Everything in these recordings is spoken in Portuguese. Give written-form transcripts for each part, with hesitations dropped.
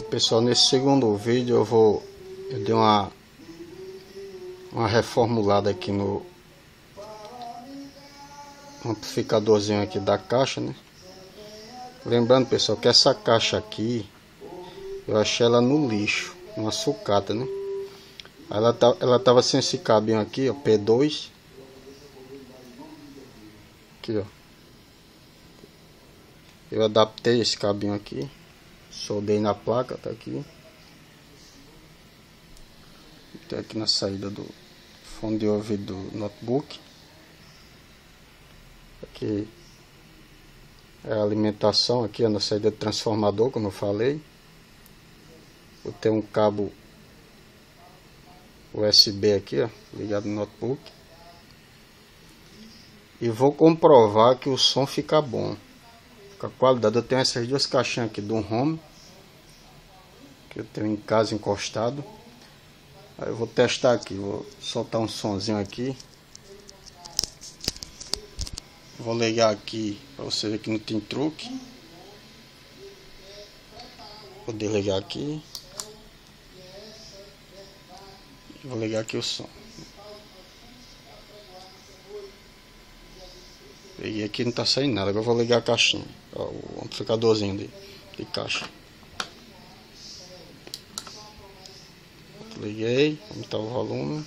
Pessoal, nesse segundo vídeo eu dei uma reformulada aqui no amplificadorzinho aqui da caixa, né? Lembrando, pessoal, que essa caixa aqui eu achei ela no lixo, uma sucata, né? Ela tava sem esse cabinho aqui, ó, P2. Aqui, ó. Eu adaptei esse cabinho aqui, soldei na placa, tá aqui. Tem aqui na saída do fone de ouvido do notebook. Aqui é a alimentação, aqui é na saída do transformador, como eu falei. Eu tenho um cabo USB aqui, ó, ligado no notebook. E vou comprovar que o som fica bom. Com a qualidade, eu tenho essas duas caixinhas aqui do home, que eu tenho em casa encostado. Aí eu vou testar aqui, vou soltar um sonzinho aqui. Vou ligar aqui para você ver que não tem truque. Vou desligar aqui. Vou ligar aqui o som. Liguei aqui, não tá saindo nada. Agora eu vou ligar a caixinha, ó, o amplificadorzinho de caixa. Liguei, aumentar o volume.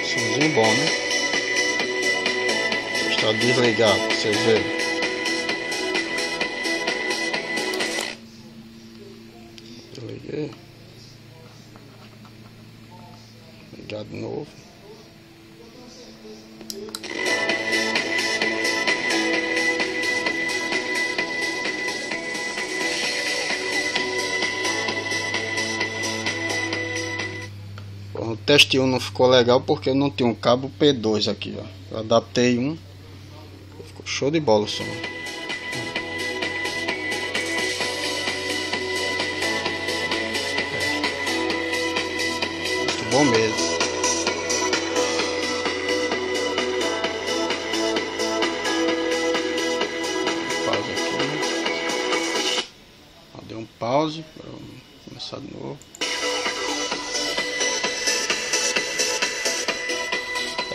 Somzinho bom, né? Está desligado, pra vocês verem. Desliguei. Ligar de novo. Bom, o teste 1 não ficou legal porque eu não tinha um cabo P2 aqui, ó. Eu adaptei um. Ficou show de bola o som. Muito bom mesmo. Pausa aqui. Ó, dei um pause para começar de novo.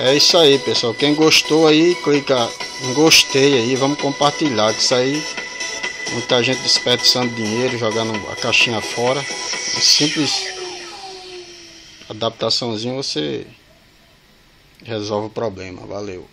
É isso aí, pessoal. Quem gostou aí, clica em gostei aí, vamos compartilhar. Que isso aí, muita gente desperdiçando dinheiro, jogando a caixinha fora. É simples adaptaçãozinha, você resolve o problema. Valeu.